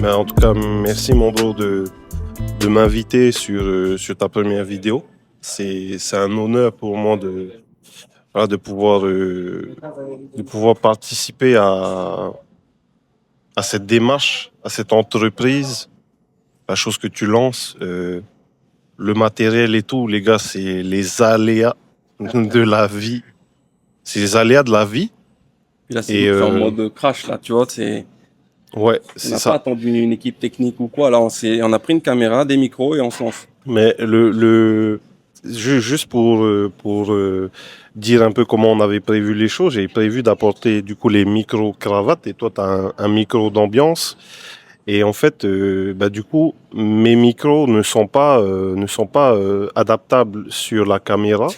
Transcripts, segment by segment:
Mais en tout cas, merci mon bro de m'inviter sur ta première vidéo. C'est un honneur pour moi voilà, de pouvoir participer à cette démarche, à cette entreprise, la chose que tu lances. Le matériel et tout, les gars, c'est les aléas de la vie. C'est les aléas de la vie. Puis là, c'est Et nous qui sommes en mode crash, là, tu vois, ouais, on c'est n'a ça. pas attendu une équipe technique ou quoi, là, on a pris une caméra, des micros et on se lance. Mais juste pour dire un peu comment on avait prévu les choses, j'ai prévu d'apporter du coup les micro-cravates et toi tu as un micro d'ambiance. Et en fait, bah, du coup, mes micros ne sont pas adaptables sur la caméra.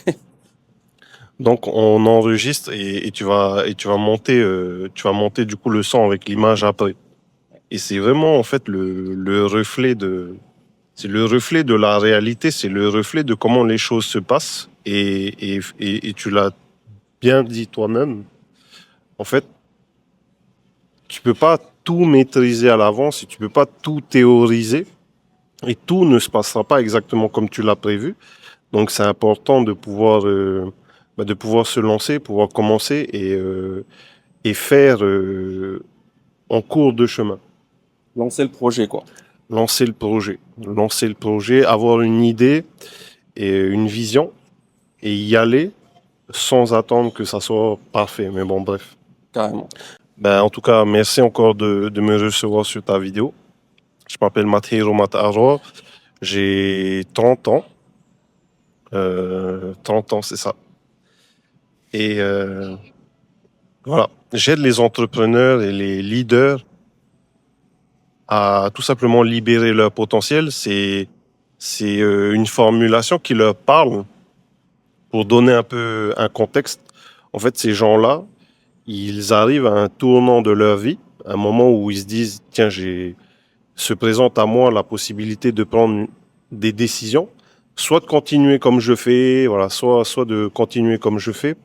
Donc on enregistre et tu vas monter du coup le son avec l'image après. Et c'est vraiment en fait c'est le reflet de la réalité, c'est le reflet de comment les choses se passent. Et tu l'as bien dit toi-même. En fait, tu peux pas tout maîtriser à l'avance et tu peux pas tout théoriser. Et tout ne se passera pas exactement comme tu l'as prévu. Donc c'est important de pouvoir se lancer, pouvoir commencer et faire en cours de chemin. Lancer le projet, quoi. Lancer le projet, avoir une idée et une vision et y aller sans attendre que ça soit parfait. Mais bon, bref. Carrément. Ben, en tout cas, merci encore de me recevoir sur ta vidéo. Je m'appelle Mathiro Mataro. J'ai 30 ans. 30 ans, c'est ça. Et voilà, j'aide les entrepreneurs et les leaders à tout simplement libérer leur potentiel. C'est une formulation qui leur parle pour donner un peu un contexte. En fait, ces gens-là, ils arrivent à un tournant de leur vie, un moment où ils se disent, tiens, se présente à moi la possibilité de prendre des décisions, soit de continuer comme je fais, voilà, soit de continuer comme je fais,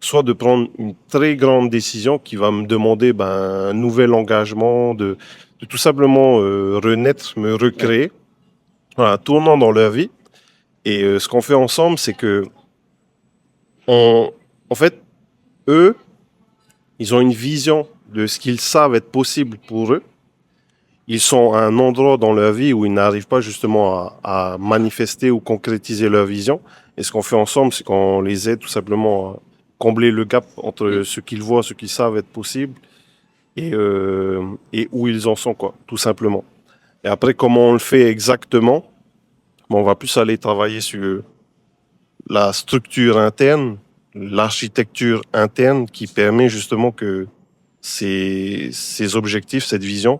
soit de prendre une très grande décision qui va me demander un nouvel engagement, de tout simplement renaître, me recréer, voilà, un tournant dans leur vie. Et ce qu'on fait ensemble, c'est que, en fait, eux, ils ont une vision de ce qu'ils savent être possible pour eux. Ils sont à un endroit dans leur vie où ils n'arrivent pas justement à manifester ou concrétiser leur vision. Et ce qu'on fait ensemble, c'est qu'on les aide tout simplement à combler le gap entre ce qu'ils voient, ce qu'ils savent être possible et où ils en sont, quoi, tout simplement. Et après, comment on le fait exactement? On va plus aller travailler sur la structure interne, l'architecture interne qui permet justement que ces objectifs, cette vision,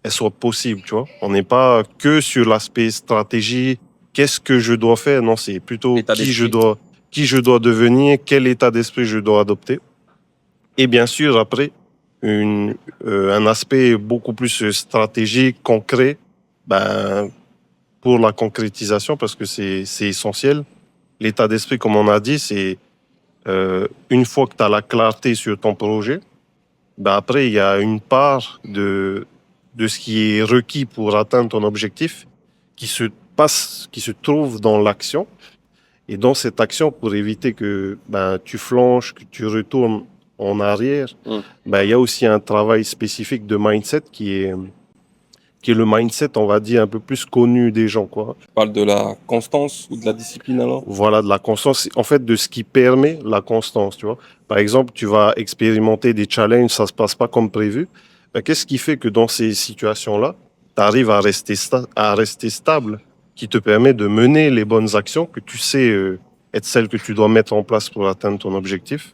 elle soit possible, tu vois. On n'est pas que sur l'aspect stratégie, qu'est-ce que je dois faire, non, c'est plutôt État d'esprit. qui je dois devenir, quel état d'esprit je dois adopter. Et bien sûr, après, un aspect beaucoup plus stratégique, concret, pour la concrétisation, parce que c'est essentiel. L'état d'esprit, comme on a dit, c'est une fois que tu as la clarté sur ton projet, après, il y a une part de ce qui est requis pour atteindre ton objectif qui se trouve dans l'action. Et dans cette action, pour éviter que tu flanches, que tu retournes en arrière, il y a aussi un travail spécifique de mindset qui est le mindset, on va dire, un peu plus connu des gens, quoi. Tu parles de la constance ou de la discipline, alors? Voilà, de la constance, en fait, de ce qui permet la constance, tu vois. Par exemple, tu vas expérimenter des challenges, ça se passe pas comme prévu. Qu'est-ce qui fait que dans ces situations-là, tu arrives à rester stable, qui te permet de mener les bonnes actions que tu sais être celles que tu dois mettre en place pour atteindre ton objectif.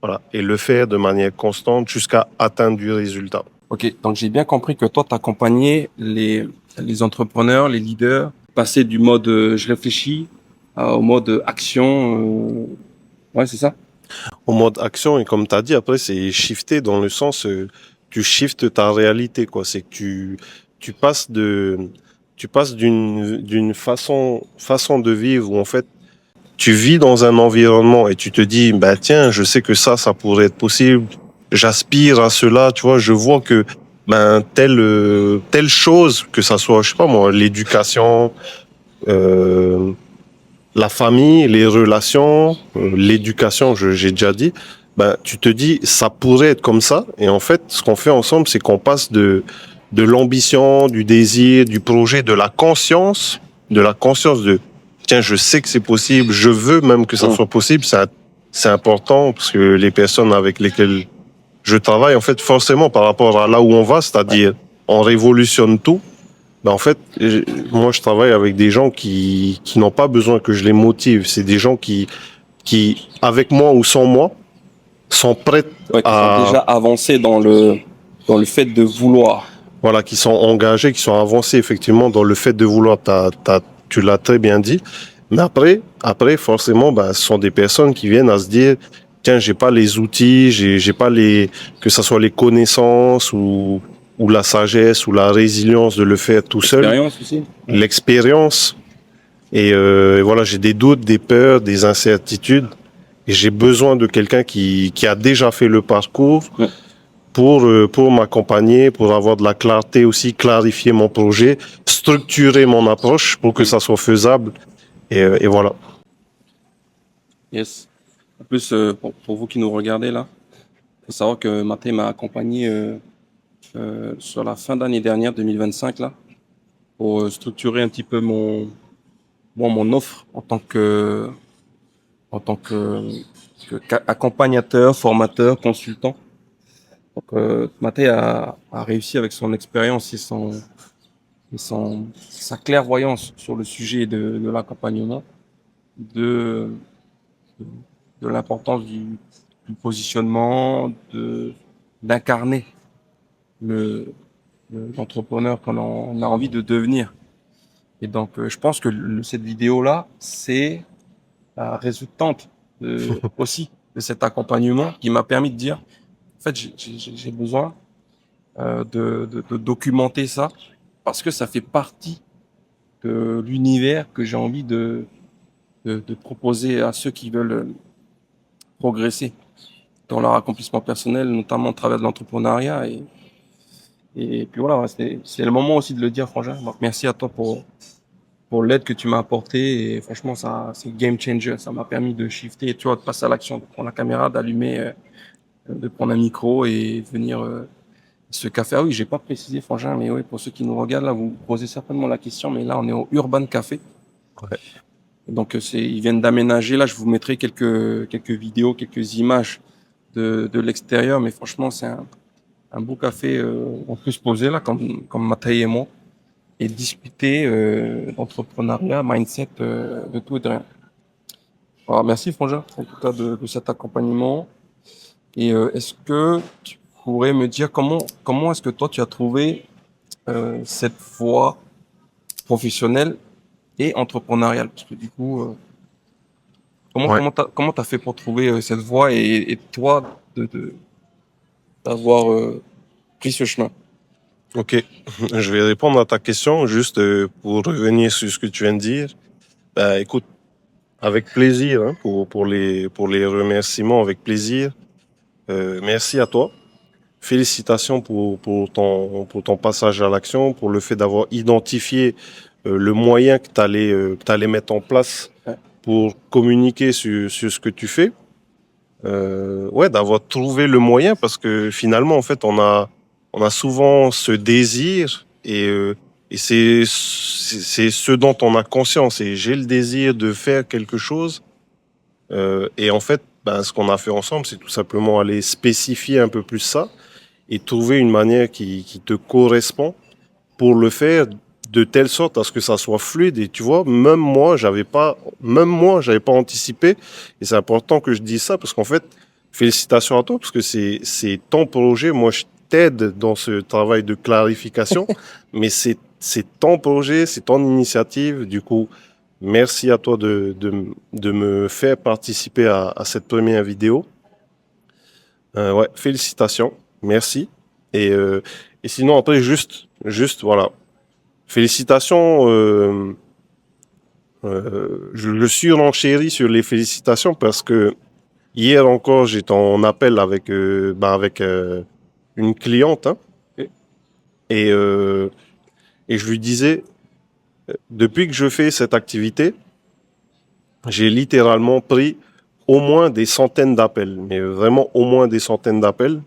Voilà, et le faire de manière constante jusqu'à atteindre du résultat. Ok, donc j'ai bien compris que toi, tu accompagnais les entrepreneurs, les leaders, passer du mode je réfléchis au mode action. Ouais, c'est ça? Au mode action, et comme tu as dit, après, c'est shifter dans le sens, tu shiftes ta réalité, quoi. C'est que tu passes d'une façon de vivre où, en fait, tu vis dans un environnement et tu te dis, tiens, je sais que ça pourrait être possible. J'aspire à cela, tu vois. Je vois que ben telle chose, que ça soit, je sais pas moi, l'éducation, euh, la famille, les relations, l'éducation, j'ai déjà dit, ben, tu te dis, ça pourrait être comme ça. Et en fait, ce qu'on fait ensemble, c'est qu'on passe de l'ambition, du désir, du projet, de la conscience de, tiens, je sais que c'est possible, je veux même que ça soit possible. C'est important parce que les personnes avec lesquelles je travaille, en fait, forcément, par rapport à là où on va, c'est-à-dire, on révolutionne tout. Ben en fait, moi, je travaille avec des gens qui n'ont pas besoin que je les motive. C'est des gens qui, avec moi ou sans moi, sont prêts Ouais, qui sont à, déjà avancés dans le fait de vouloir. voilà, qui sont engagés, qui sont avancés effectivement dans le fait de vouloir. Tu l'as très bien dit. Mais après, forcément, ben, ce sont des personnes qui viennent à se dire, tiens, j'ai pas les outils, j'ai pas que ça soit les connaissances ou la sagesse ou la résilience de le faire tout seul, Expérience aussi. l'expérience. Et voilà, j'ai des doutes, des peurs, des incertitudes. Et j'ai besoin de quelqu'un qui a déjà fait le parcours Ouais. pour m'accompagner, pour avoir de la clarté aussi, clarifier mon projet, structurer mon approche pour que ça soit faisable. Et voilà. Yes. En plus, pour vous qui nous regardez là, il faut savoir que Mathé m'a accompagné sur la fin d'année dernière, 2025, là, pour structurer un petit peu mon offre en tant qu'accompagnateur, formateur, consultant. Donc, Mathé a réussi avec son expérience et sa clairvoyance sur le sujet de l'accompagnement, de, de, de l'importance du positionnement, d'incarner le, l'entrepreneur qu'on a envie de devenir. Et donc, je pense que cette vidéo-là, c'est la résultante aussi de cet accompagnement qui m'a permis de dire, en fait, j'ai besoin de documenter ça parce que ça fait partie de l'univers que j'ai envie de proposer à ceux qui veulent progresser dans leur accomplissement personnel, notamment au travers de l'entrepreneuriat. Et puis voilà, c'est le moment aussi de le dire, Frangin. Donc, merci à toi pour l'aide que tu m'as apportée. Et franchement, ça, c'est game changer. Ça m'a permis de shifter, tu vois, de passer à l'action, de prendre la caméra, d'allumer, de prendre un micro et de venir ce café. Ah oui, j'ai pas précisé, Frangin, mais oui, pour ceux qui nous regardent, là, vous vous posez certainement la question, mais là, on est au Urban Café. Ouais. Donc, ils viennent d'aménager. Là, je vous mettrai quelques vidéos, quelques images de l'extérieur, mais franchement, c'est un beau café. On peut se poser là, comme Mathieu et moi, et discuter d'entrepreneuriat, mindset, de tout et de rien. Alors, merci, Frangin, en tout cas, de cet accompagnement. Et est-ce que tu pourrais me dire comment est-ce que toi, tu as trouvé cette voie professionnelle et entrepreneuriale? Parce que du coup, Ouais. comment t'as fait pour trouver cette voie et toi d'avoir pris ce chemin? Ok. Je vais répondre à ta question juste pour revenir sur ce que tu viens de dire. Ben, écoute, avec plaisir, hein, pour les remerciements, avec plaisir. Merci à toi. Félicitations pour ton passage à l'action, pour le fait d'avoir identifié le moyen que t'allais mettre en place Ouais. pour communiquer sur ce que tu fais. Ouais, d'avoir trouvé le moyen parce que finalement, en fait, on a souvent ce désir et c'est ce dont on a conscience. Et j'ai le désir de faire quelque chose. Et en fait, ben, ce qu'on a fait ensemble, c'est tout simplement aller spécifier un peu plus ça et trouver une manière qui te correspond pour le faire de telle sorte à ce que ça soit fluide. Et tu vois, même moi, j'avais pas anticipé. Et c'est important que je dise ça parce qu'en fait, félicitations à toi parce que c'est ton projet. Moi, je t'aide dans ce travail de clarification, mais c'est ton projet, c'est ton initiative. Du coup, merci à toi de me faire participer à cette première vidéo. Ouais, félicitations, merci. Et, euh, et sinon, après, juste, voilà. Félicitations. Je suis renchéri sur les félicitations parce que hier encore, j'étais en appel avec une cliente, hein. Et, euh, et je lui disais, depuis que je fais cette activité, j'ai littéralement pris au moins des centaines d'appels, mais vraiment au moins des centaines d'appels.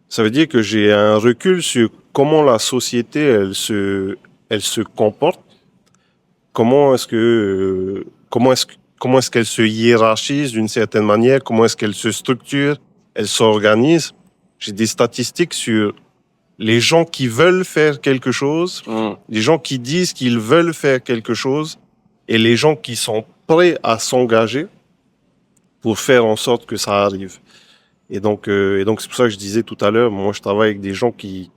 Ça veut dire que j'ai un recul sur comment la société, elle se comporte, comment est-ce qu'elle se hiérarchise d'une certaine manière, comment est-ce qu'elle se structure, elle s'organise. J'ai des statistiques sur les gens qui veulent faire quelque chose, les gens qui disent qu'ils veulent faire quelque chose, et les gens qui sont prêts à s'engager pour faire en sorte que ça arrive. Et donc c'est pour ça que je disais tout à l'heure, moi je travaille avec des gens qui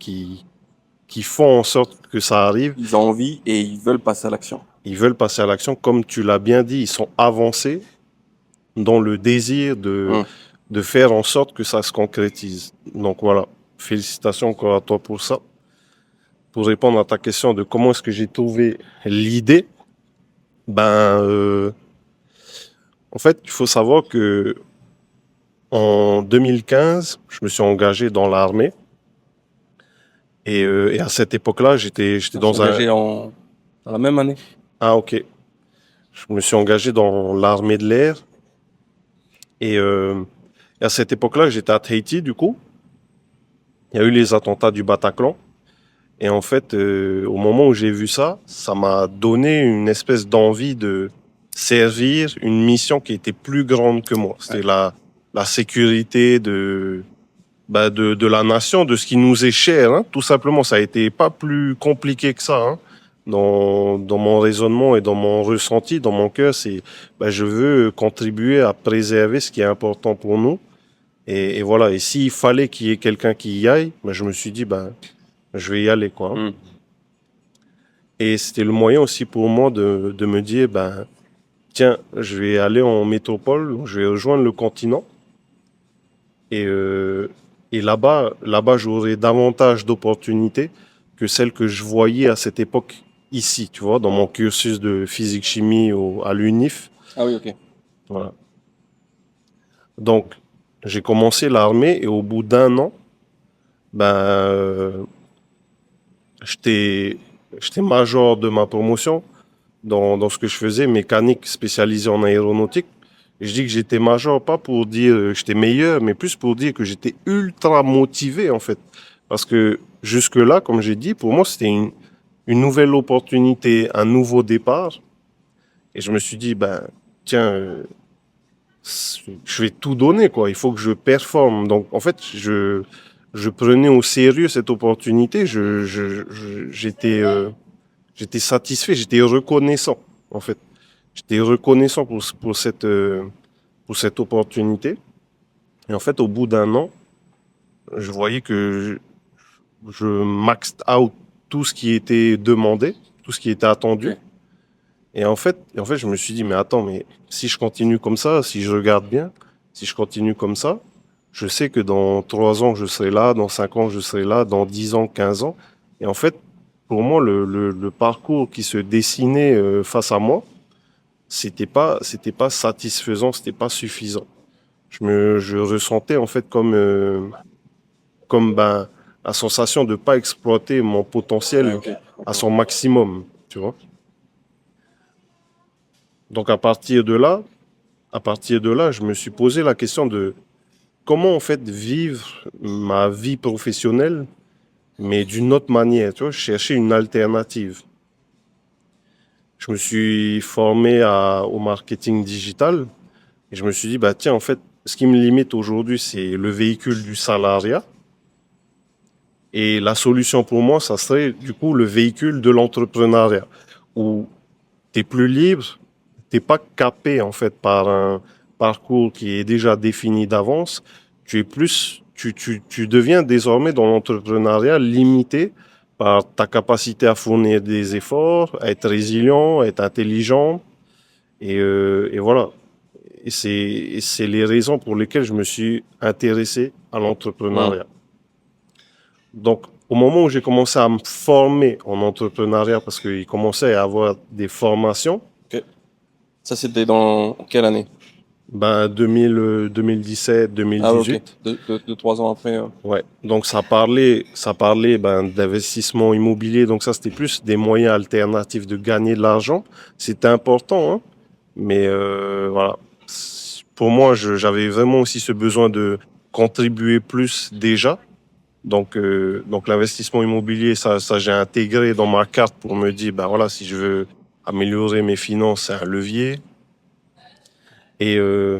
font en sorte que ça arrive. Ils ont envie et ils veulent passer à l'action. Ils veulent passer à l'action, comme tu l'as bien dit, ils sont avancés dans le désir de faire en sorte que ça se concrétise. Donc voilà, félicitations encore à toi pour ça. Pour répondre à ta question de comment est-ce que j'ai trouvé l'idée, ben, en fait, il faut savoir que en 2015, je me suis engagé dans l'armée. Et à cette époque-là, j'étais On s'est dans un... engagé dans la même année. Ah, ok. Je me suis engagé dans l'armée de l'air. Et, euh, et à cette époque-là, j'étais à Tahiti, du coup. Il y a eu les attentats du Bataclan. Et en fait, au moment où j'ai vu ça, ça m'a donné une espèce d'envie de servir une mission qui était plus grande que moi. C'était la sécurité de la nation, de ce qui nous est cher, hein. Tout simplement. Ça a été pas plus compliqué que ça, hein. Dans mon raisonnement et dans mon ressenti, dans mon cœur, c'est je veux contribuer à préserver ce qui est important pour nous. Et voilà. Et s'il fallait qu'il y ait quelqu'un qui y aille, je me suis dit, je vais y aller, quoi, hein. Et c'était le moyen aussi pour moi de me dire, tiens, je vais aller en métropole, je vais rejoindre le continent. Et, euh, et là-bas, j'aurai davantage d'opportunités que celles que je voyais à cette époque ici, tu vois, dans mon cursus de physique-chimie à l'UNIF. Ah oui, ok. Voilà. Donc, j'ai commencé l'armée et au bout d'un an, ben, euh, j'étais, j'étais major de ma promotion dans ce que je faisais, mécanique spécialisé en aéronautique. Et je dis que j'étais major, pas pour dire que j'étais meilleur, mais plus pour dire que j'étais ultra motivé, en fait. Parce que jusque-là, comme j'ai dit, pour moi, c'était une nouvelle opportunité, un nouveau départ. Et je me suis dit, tiens, je vais tout donner, quoi. Il faut que je performe. Donc, en fait, je prenais au sérieux cette opportunité. J'étais satisfait, j'étais reconnaissant, en fait. J'étais reconnaissant pour cette opportunité. Et en fait, au bout d'un an, je voyais que je maxed out tout ce qui était demandé, tout ce qui était attendu. Ok. Et en fait, je me suis dit, mais attends, mais si je continue comme ça, si je regarde bien, si je continue comme ça, je sais que dans 3 ans, je serai là, dans 5 ans, je serai là, dans 10 ans, 15 ans. Et en fait, pour moi, le parcours qui se dessinait face à moi, c'était pas satisfaisant, c'était pas suffisant. Je ressentais en fait comme la sensation de pas exploiter mon potentiel Ouais, ok. à son maximum, tu vois. Donc à partir de là, je me suis posé la question de comment en fait vivre ma vie professionnelle, mais d'une autre manière, tu vois, je cherchais une alternative. Je me suis formé au marketing digital et je me suis dit, tiens, en fait, ce qui me limite aujourd'hui, c'est le véhicule du salariat. Et la solution pour moi, ça serait du coup le véhicule de l'entrepreneuriat, où tu es plus libre, t'es pas capé en fait par un parcours qui est déjà défini d'avance. Tu deviens désormais dans l'entrepreneuriat limité par ta capacité à fournir des efforts, à être résilient, à être intelligent. Et voilà. Et c'est les raisons pour lesquelles je me suis intéressé à Hum. l'entrepreneuriat. Donc, au moment où j'ai commencé à me former en entrepreneuriat, parce qu'il commençait à y avoir des formations, Ok. Ça, c'était dans quelle année? Ben, 2017, Ah, ok. 2018. 3 ans après. Ouais. Donc, ça parlait ben, d'investissement immobilier. Donc, ça, c'était plus des moyens alternatifs de gagner de l'argent. C'était important, hein. Mais voilà. Pour moi, j'avais vraiment aussi ce besoin de contribuer plus déjà. Donc l'investissement immobilier, ça j'ai intégré dans ma carte pour me dire, ben voilà, si je veux améliorer mes finances, c'est un levier. Et, euh,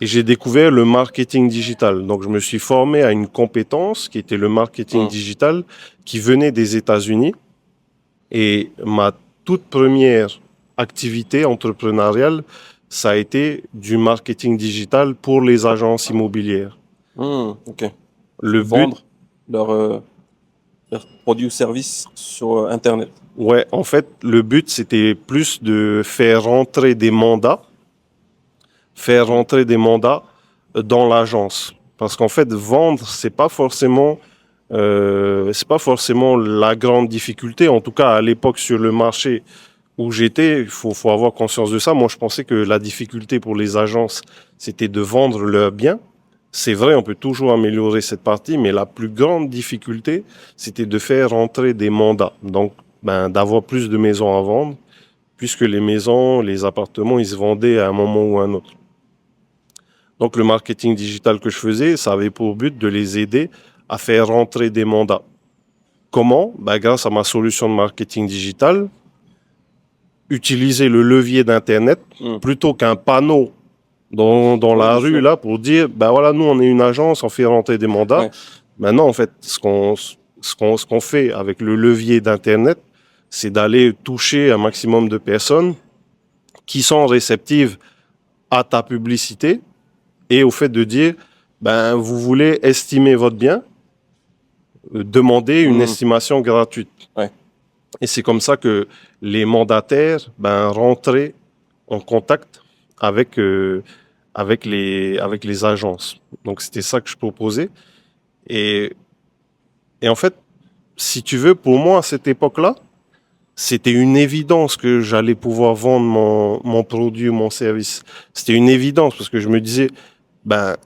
et j'ai découvert le marketing digital. Donc je me suis formé à une compétence qui était le marketing Hum. digital qui venait des États-Unis. Et ma toute première activité entrepreneuriale, ça a été du marketing digital pour les agences immobilières. Ok. Le but, Vendre leurs leurs produits ou services sur Internet. ouais, en fait, le but, c'était plus de faire Hum. rentrer des mandats dans l'agence. Parce qu'en fait, vendre, c'est pas forcément la grande difficulté. En tout cas, à l'époque, sur le marché où j'étais, faut avoir conscience de ça. Moi, je pensais que la difficulté pour les agences, c'était de vendre leurs biens. C'est vrai, on peut toujours améliorer cette partie, mais la plus grande difficulté, c'était de faire rentrer des mandats. Donc, ben, d'avoir plus de maisons à vendre, puisque les maisons, les appartements, ils se vendaient à un moment ou à un autre. Donc, le marketing digital que je faisais, ça avait pour but de les aider à faire rentrer des mandats. Comment? Ben, grâce à ma solution de marketing digital, utiliser le levier d'Internet Hum. plutôt qu'un panneau dans Oui, la bien rue sûr. là pour dire, ben voilà, nous on est une agence, on fait rentrer des mandats. Ouais. Maintenant, en fait, ce qu'on fait avec le levier d'Internet, c'est d'aller toucher un maximum de personnes qui sont réceptives à ta publicité et au fait de dire, ben, vous voulez estimer votre bien, demandez une Hum. estimation gratuite. Ouais. Et c'est comme ça que les mandataires, ben, rentraient en contact avec, avec les agences. Donc, c'était ça que je proposais. Et, et en fait, si tu veux, pour moi, à cette époque-là, c'était une évidence que j'allais pouvoir vendre mon produit ou mon service. C'était une évidence parce que je me disais, ben,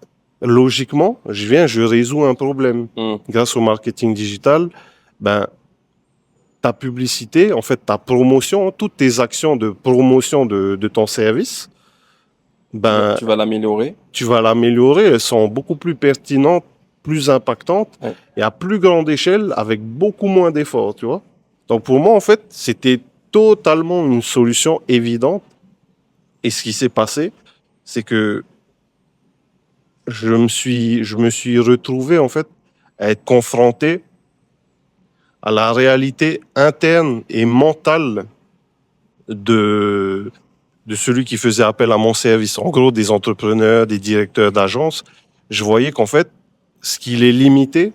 logiquement, je résous un problème. Hum. Grâce au marketing digital, ben, ta publicité, en fait, ta promotion, toutes tes actions de promotion de ton service, ben, Tu vas l'améliorer. tu vas l'améliorer, elles sont beaucoup plus pertinentes, plus impactantes Ouais. et à plus grande échelle avec beaucoup moins d'efforts, tu vois. Donc pour moi, en fait, c'était totalement une solution évidente. Et ce qui s'est passé, c'est que je me suis retrouvé, en fait, à être confronté à la réalité interne et mentale de, de celui qui faisait appel à mon service. En gros, des entrepreneurs, des directeurs d'agences. Je voyais qu'en fait, ce qui les limitait,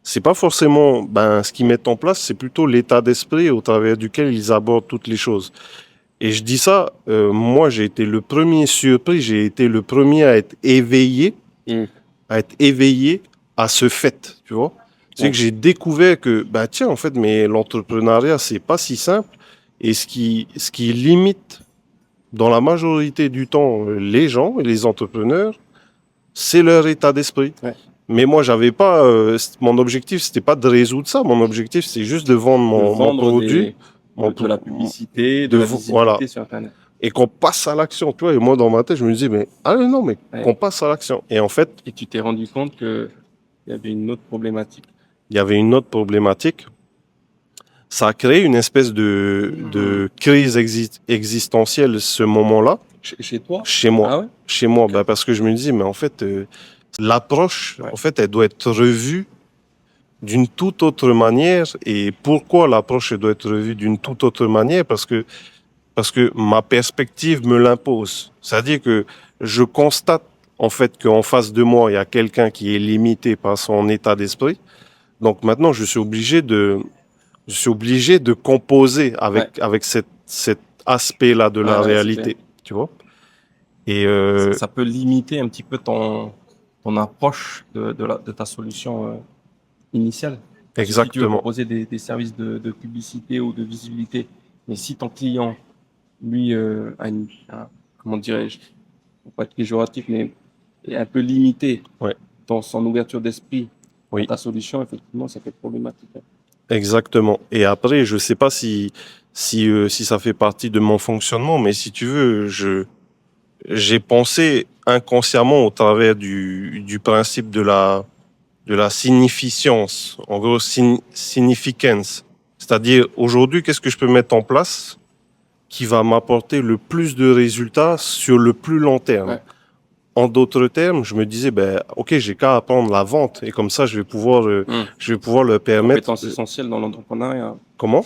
c'est pas forcément ben, ce qu'ils mettent en place, c'est plutôt l'état d'esprit au travers duquel ils abordent toutes les choses. Et je dis ça, moi j'ai été le premier surpris, j'ai été le premier Hum. à être éveillé à ce fait, tu vois. C'est Ouais. que j'ai découvert que, bah tiens, en fait, mais l'entrepreneuriat, c'est pas si simple. Et ce qui limite dans la majorité du temps les gens et les entrepreneurs, c'est leur état d'esprit. Ouais. Mais moi, j'avais pas, mon objectif, c'était pas de résoudre ça. Mon objectif, c'est juste de vendre De mon vendre produit, de la publicité, de la voilà, visibilité sur Internet. et qu'on passe à l'action, tu vois. Et moi, dans ma tête, je me disais, mais, ah non, mais Ouais. qu'on passe à l'action. Et en fait, Et tu t'es rendu compte qu'il y avait une autre problématique. il y avait une autre problématique. Ça a créé une espèce de crise existentielle ce moment-là, Chez toi? chez moi. Ah ouais? Chez moi, Ok. bah, parce que je me disais, mais en fait, l'approche, Ouais. en fait, elle doit être revue d'une toute autre manière. Et pourquoi l'approche elle doit être revue d'une toute autre manière? Parce que ma perspective me l'impose. C'est-à-dire que je constate, en fait, qu'en face de moi, il y a quelqu'un qui est limité par son état d'esprit. Donc maintenant, je suis obligé de composer Ouais. avec cet aspect-là de Ouais, la ouais, c'est clair. réalité, tu vois. Et Ça peut limiter un petit peu ton approche de ta solution initiale. Parce que si tu veux exactement, proposer des services de publicité ou de visibilité, mais si ton client, lui, comment dirais-je, pour pas être péjoratif, mais est un peu limité Ouais, dans son ouverture d'esprit à oui, ta solution, effectivement, ça peut être problématique, hein. exactement. Et après, je sais pas si ça fait partie de mon fonctionnement, mais si tu veux, j'ai pensé inconsciemment au travers du principe de la significance, en gros, significance. C'est-à-dire, aujourd'hui, qu'est-ce que je peux mettre en place qui va m'apporter le plus de résultats sur le plus long terme? Ouais. En d'autres termes, je me disais, ben, ok, j'ai qu'à apprendre la vente et comme ça, Hmm. je vais pouvoir le permettre. Compétence essentielle dans l'entrepreneuriat. Comment?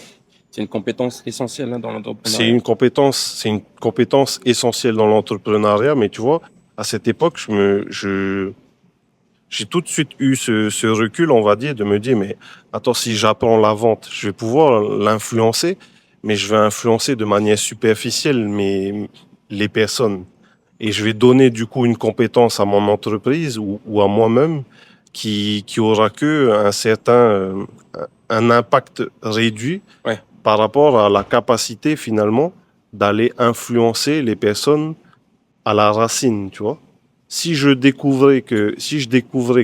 C'est une compétence essentielle, hein, dans C'est l'entrepreneuriat. c'est une compétence essentielle dans l'entrepreneuriat, mais tu vois, à cette époque, j'ai tout de suite eu ce recul, on va dire, de me dire, mais attends, si j'apprends la vente, je vais pouvoir l'influencer, mais je vais influencer de manière superficielle les personnes. Et je vais donner du coup une compétence à mon entreprise ou à moi-même qui aura que un impact réduit Ouais. par rapport à la capacité finalement d'aller influencer les personnes à la racine, tu vois. Si je découvrais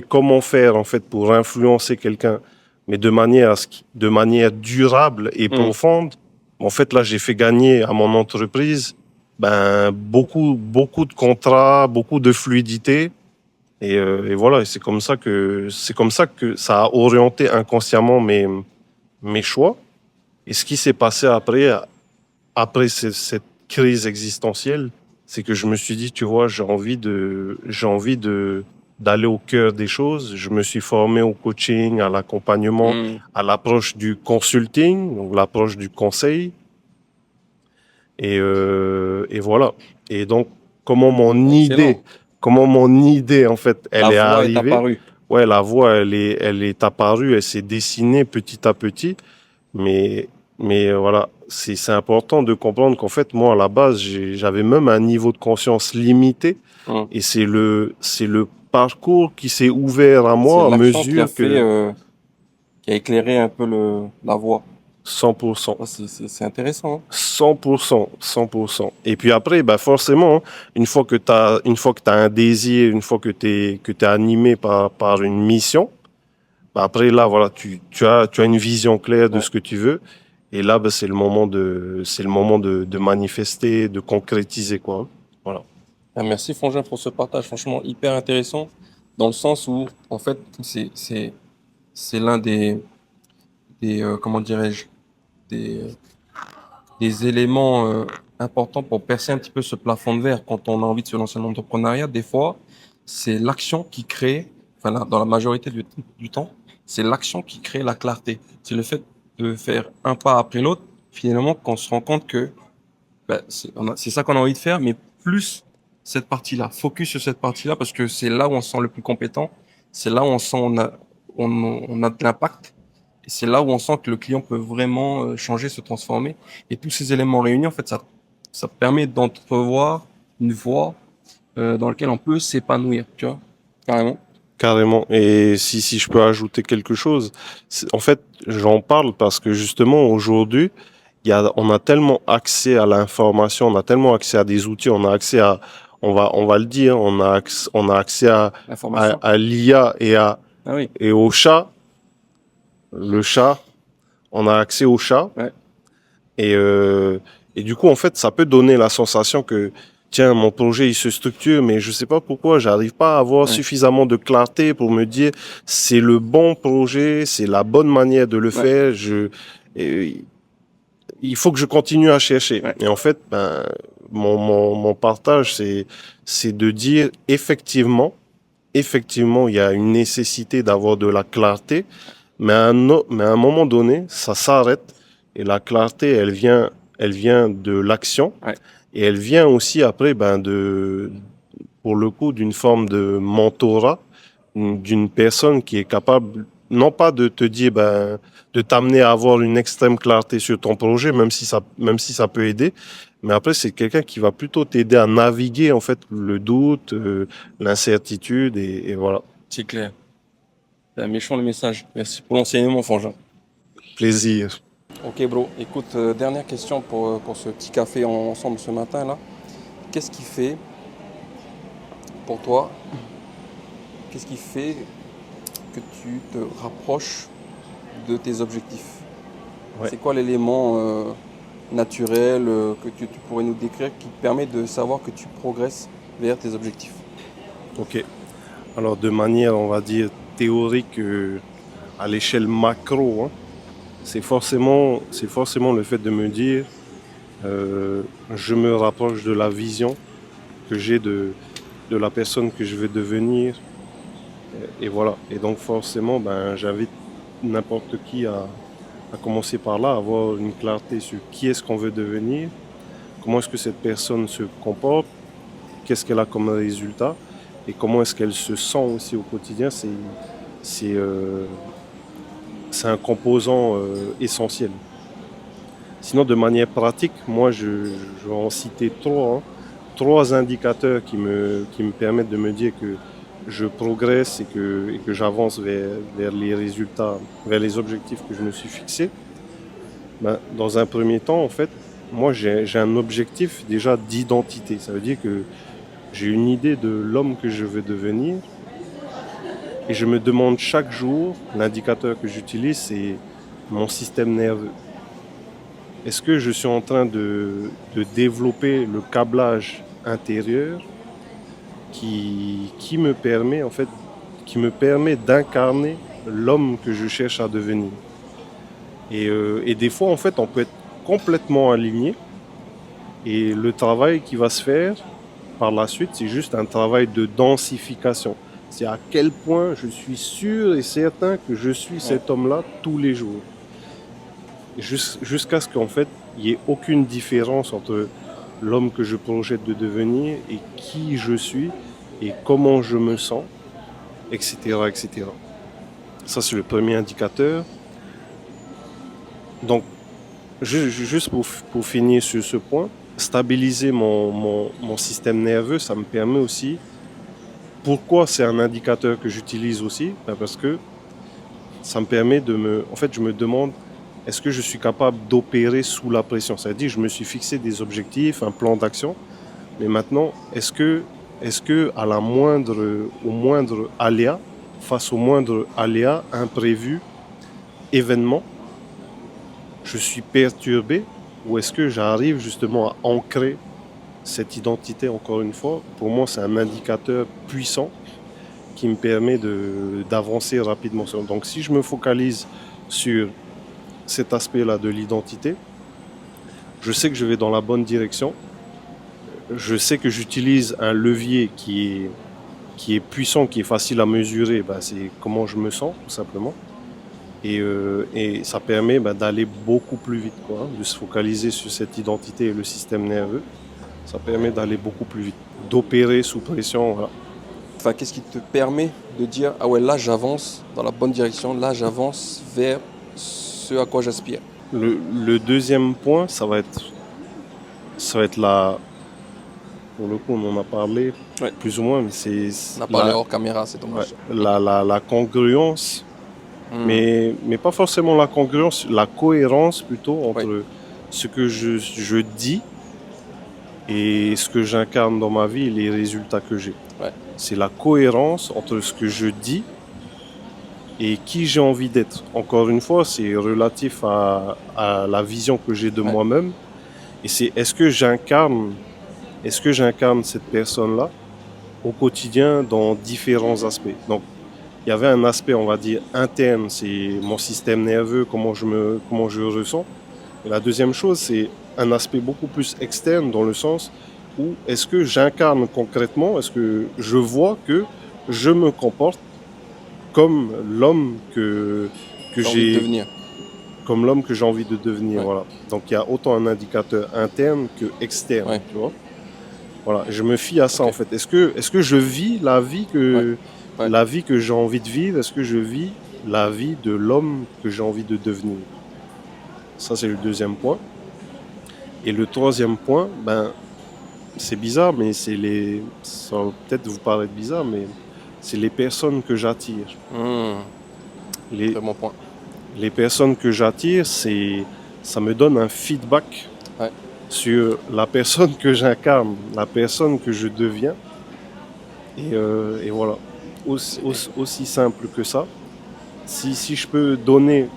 comment faire en fait pour influencer quelqu'un, mais de manière durable et Hmm. profonde, en fait là j'ai fait gagner à mon entreprise ben beaucoup de contrats, beaucoup de fluidité et voilà. Et c'est comme ça que ça a orienté inconsciemment mes choix. Et ce qui s'est passé après cette crise existentielle, c'est que je me suis dit, tu vois, j'ai envie d'aller au cœur des choses. Je me suis formé au coaching, à l'accompagnement, Hmm. à l'approche du consulting, donc l'approche du conseil. Et voilà. Et donc, comment mon idée, Excellent. comment mon idée, en fait, La elle est voix est arrivée. apparue. Ouais, la voie, elle est apparue, elle s'est dessinée petit à petit. Mais, mais voilà, c'est important de comprendre qu'en fait, moi, à la base, j'avais même un niveau de conscience limité. Hmm. Et c'est le parcours qui s'est ouvert à C'est moi à l'action qui a mesure fait, que qui a éclairé un peu la voie. 100%. Ça, c'est intéressant, hein. 100%, 100%. Et puis après, bah forcément, hein, une fois que t'as un désir, une fois que t'es animé par une mission, bah après là, voilà, tu as une vision claire de Ouais. ce que tu veux. Et là, bah, c'est le moment de manifester, de concrétiser, quoi, hein. Voilà. Ah, merci, Frangin, pour ce partage. Franchement, hyper intéressant. Dans le sens où, en fait, c'est l'un comment dirais-je, des, des éléments importants pour percer un petit peu ce plafond de verre quand on a envie de se lancer dans l'entrepreneuriat. Des fois, c'est l'action qui crée, enfin, dans la majorité du temps, c'est l'action qui crée la clarté. C'est le fait de faire un pas après l'autre, finalement, qu'on se rend compte que bah, c'est ça qu'on a envie de faire, mais plus cette partie-là, focus sur cette partie-là, parce que c'est là où on se sent le plus compétent, c'est là où on sent on a de l'impact, et c'est là où on sent que le client peut vraiment changer, se transformer. Et tous ces éléments réunis, en fait, ça permet d'entrevoir une voie dans laquelle on peut s'épanouir, tu vois, carrément. Carrément. Et si je peux ajouter quelque chose, en fait, j'en parle parce que justement, aujourd'hui, on a tellement accès à l'information, on a tellement accès à des outils, on a accès à, on va le dire, on a accès L'information. à l'IA Ah oui, et au chat, le chat, on a accès au chat. ouais, Et, euh, et du coup, en fait, ça peut donner la sensation que, tiens, mon projet, il se structure, mais je sais pas pourquoi, j'arrive pas à avoir ouais, suffisamment de clarté pour me dire, c'est le bon projet, c'est la bonne manière de le ouais, faire. Et il faut que je continue à chercher. ouais. Et en fait, ben, mon partage, c'est de dire, effectivement, il y a une nécessité d'avoir de la clarté, mais à un moment donné, ça s'arrête et la clarté, elle vient de l'action Ouais. et elle vient aussi après, ben, pour le coup, d'une forme de mentorat, d'une personne qui est capable, non pas de te dire, ben, de t'amener à avoir une extrême clarté sur ton projet, même si ça peut aider, mais après, c'est quelqu'un qui va plutôt t'aider à naviguer, en fait, le doute, l'incertitude et voilà. C'est clair. C'est un méchant le message. Merci pour l'enseignement, Frangin. Plaisir. Ok, bro. Écoute, dernière question pour ce petit café ensemble ce matin là. Qu'est-ce qui fait pour toi, qu'est-ce qui fait que tu te rapproches de tes objectifs? Ouais. C'est quoi l'élément naturel que tu pourrais nous décrire qui te permet de savoir que tu progresses vers tes objectifs? Ok. Alors, de manière, on va dire, théorique, à l'échelle macro, hein, c'est forcément le fait de me dire, je me rapproche de la vision que j'ai de la personne que je vais devenir. Et voilà. Et donc, forcément, j'invite n'importe qui à commencer par là, à avoir une clarté sur qui est-ce qu'on veut devenir, comment est-ce que cette personne se comporte, qu'est-ce qu'elle a comme résultat et comment est-ce qu'elle se sent aussi au quotidien. C'est un composant essentiel. Sinon, de manière pratique, moi, je vais en citer trois, hein. Trois indicateurs qui me permettent de me dire que je progresse et que j'avance vers les résultats, vers les objectifs que je me suis fixés. Dans un premier temps, en fait, moi, j'ai un objectif déjà d'identité. Ça veut dire que j'ai une idée de l'homme que je veux devenir et je me demande chaque jour, l'indicateur que j'utilise, c'est mon système nerveux. Est-ce que je suis en train de développer le câblage intérieur qui me permet, en fait, qui me permet d'incarner l'homme que je cherche à devenir. Et des fois, en fait, on peut être complètement aligné et le travail qui va se faire par la suite, c'est juste un travail de densification. C'est à quel point je suis sûr et certain que je suis cet homme-là tous les jours. Jusqu'à ce qu'en fait, il n'y ait aucune différence entre l'homme que je projette de devenir et qui je suis et comment je me sens, etc., etc. Ça, c'est le premier indicateur. Donc, juste pour finir sur ce point, stabiliser mon système nerveux, ça me permet aussi... Pourquoi c'est un indicateur que j'utilise aussi? Parce que ça me permet de me... En fait, je me demande, est-ce que je suis capable d'opérer sous la pression? C'est-à-dire, je me suis fixé des objectifs, un plan d'action, mais maintenant, est-ce que au moindre aléa, face au moindre aléa, imprévu, événement, je suis perturbé ou est-ce que j'arrive justement à ancrer cette identité, encore une fois? Pour moi, c'est un indicateur puissant qui me permet d'avancer rapidement. Donc, si je me focalise sur cet aspect-là de l'identité, je sais que je vais dans la bonne direction. Je sais que j'utilise un levier qui est puissant, qui est facile à mesurer. C'est comment je me sens, tout simplement. Et ça permet d'aller beaucoup plus vite, quoi, de se focaliser sur cette identité et le système nerveux. Ça permet d'aller beaucoup plus vite, d'opérer sous pression. Voilà. Enfin, qu'est-ce qui te permet de dire, ah ouais, là j'avance dans la bonne direction, là j'avance vers ce à quoi j'aspire? Le deuxième point, ça va être la... Pour le coup, on en a parlé plus ou moins, mais c'est... On a parlé hors caméra, c'est dommage. La congruence, mais pas forcément la congruence, la cohérence plutôt entre ce que je dis et ce que j'incarne dans ma vie et les résultats que j'ai. C'est la cohérence entre ce que je dis et qui j'ai envie d'être. Encore une fois, c'est relatif à la vision que j'ai de moi-même. Et c'est est-ce que j'incarne cette personne-là au quotidien dans différents aspects. Donc, il y avait un aspect, on va dire, interne, c'est mon système nerveux, comment je ressens. Et la deuxième chose, c'est un aspect beaucoup plus externe dans le sens où est-ce que j'incarne concrètement, est-ce que je vois que je me comporte comme l'homme que j'ai devenir. Comme l'homme que j'ai envie de devenir. Voilà. Donc il y a autant un indicateur interne que externe. Tu vois, voilà. Je me fie à ça en fait. Est-ce que je vis la vie que j'ai envie de vivre? Est-ce que je vis la vie de l'homme que j'ai envie de devenir? Ça, c'est le deuxième point. Et le troisième point, c'est bizarre, mais ça va peut-être vous paraître bizarre, mais c'est les personnes que j'attire. Très bon point. Les personnes que j'attire, ça me donne un feedback sur la personne que j'incarne, la personne que je deviens. Et voilà, aussi simple que ça. Si je peux donner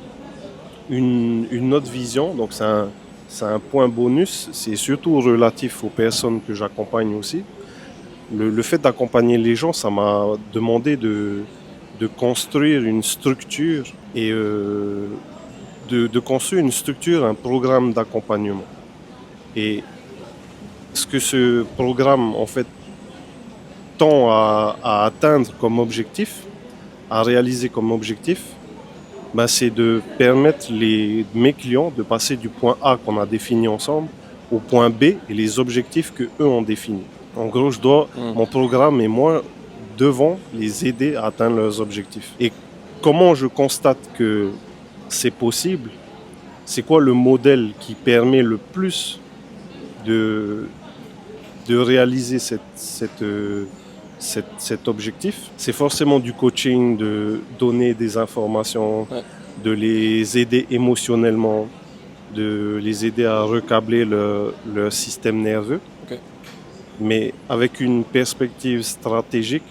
une autre vision, donc c'est un point bonus, c'est surtout relatif aux personnes que j'accompagne aussi. Le fait d'accompagner les gens, ça m'a demandé de construire une structure et de construire une structure, un programme d'accompagnement. Et ce que ce programme, en fait, tend à atteindre comme objectif, à réaliser comme objectif, ben, c'est de permettre mes clients de passer du point A qu'on a défini ensemble au point B et les objectifs que eux ont définis. En gros, mon programme et moi devons les aider à atteindre leurs objectifs. Et comment je constate que c'est possible? C'est quoi le modèle qui permet le plus de réaliser cet objectif? C'est forcément du coaching, de donner des informations, de les aider émotionnellement, de les aider à recabler leur système nerveux. Okay. Mais avec une perspective stratégique,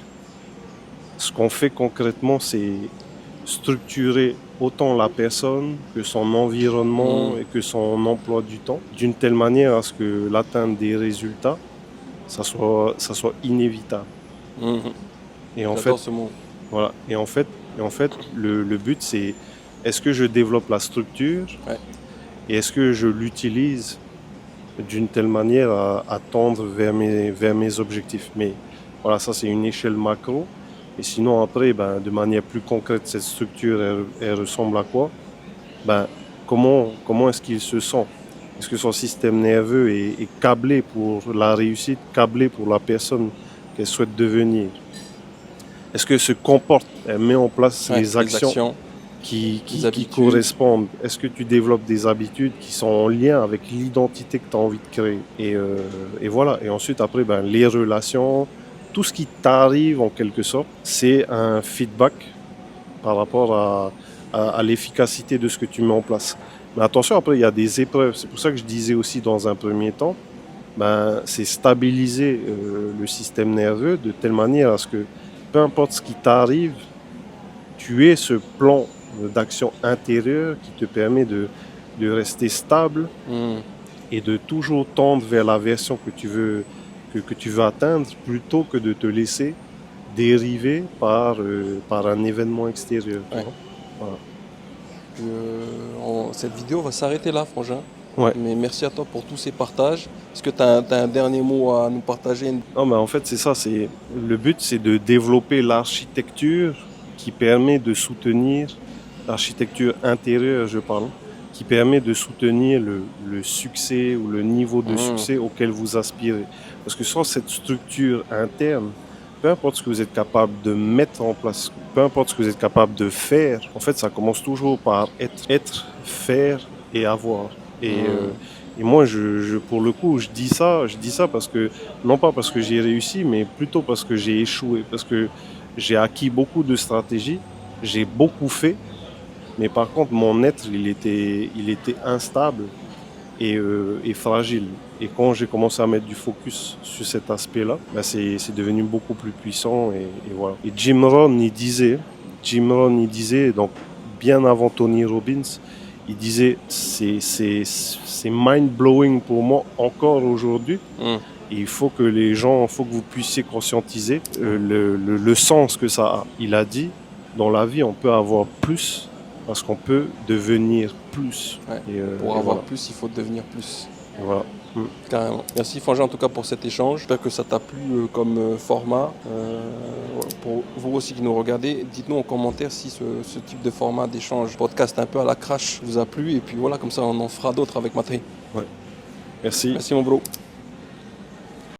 ce qu'on fait concrètement, c'est structurer autant la personne que son environnement et que son emploi du temps d'une telle manière à ce que l'atteinte des résultats, ça soit inévitable. Et en fait, voilà. Et en fait, le but, c'est est-ce que je développe la structure et est-ce que je l'utilise d'une telle manière à tendre vers mes objectifs. Mais voilà, ça c'est une échelle macro. Et sinon après, ben, de manière plus concrète, cette structure, elle ressemble à quoi? Ben, comment est-ce qu'il se sent? Est-ce que son système nerveux est câblé pour la réussite, câblé pour la personne qu'elle souhaite devenir? Est-ce qu'elle se comporte, elle met en place les actions qui correspondent? Est-ce que tu développes des habitudes qui sont en lien avec l'identité que tu as envie de créer? Et voilà. Et ensuite, après, ben, les relations, tout ce qui t'arrive en quelque sorte, c'est un feedback par rapport à l'efficacité de ce que tu mets en place. Mais attention, après, il y a des épreuves. C'est pour ça que je disais aussi dans un premier temps, ben, c'est stabiliser le système nerveux de telle manière à ce que peu importe ce qui t'arrive, tu aies ce plan d'action intérieure qui te permet de rester stable et de toujours tendre vers la version que tu veux atteindre plutôt que de te laisser dériver par un événement extérieur. Voilà. Cette vidéo va s'arrêter là, Frangin. Mais merci à toi pour tous ces partages. Est-ce que tu as un dernier mot à nous partager? Non, mais en fait, c'est ça. Le but, c'est de développer l'architecture qui permet de soutenir, l'architecture intérieure, je parle, qui permet de soutenir le succès ou le niveau de succès auquel vous aspirez. Parce que sans cette structure interne, peu importe ce que vous êtes capable de mettre en place, peu importe ce que vous êtes capable de faire, en fait, ça commence toujours par être, faire et avoir. Et moi, pour le coup, je dis ça parce que, non pas parce que j'ai réussi, mais plutôt parce que j'ai échoué, parce que j'ai acquis beaucoup de stratégies, j'ai beaucoup fait, mais par contre, mon être, il était instable et fragile. Et quand j'ai commencé à mettre du focus sur cet aspect-là, ben c'est devenu beaucoup plus puissant et voilà. Et Jim Rohn, il disait, donc bien avant Tony Robbins, il disait c'est mind-blowing pour moi encore aujourd'hui. Et il faut que faut que vous puissiez conscientiser le sens que ça a. Il a dit, dans la vie, on peut avoir plus parce qu'on peut devenir plus. Pour avoir plus, il faut devenir plus. Voilà. Carrément. Merci Frangin en tout cas pour cet échange. J'espère que ça t'a plu comme format. Pour vous aussi qui nous regardez, dites-nous en commentaire si ce type de format d'échange podcast un peu à la crash vous a plu. Et puis voilà, comme ça on en fera d'autres avec Matré. Merci. Merci mon bro.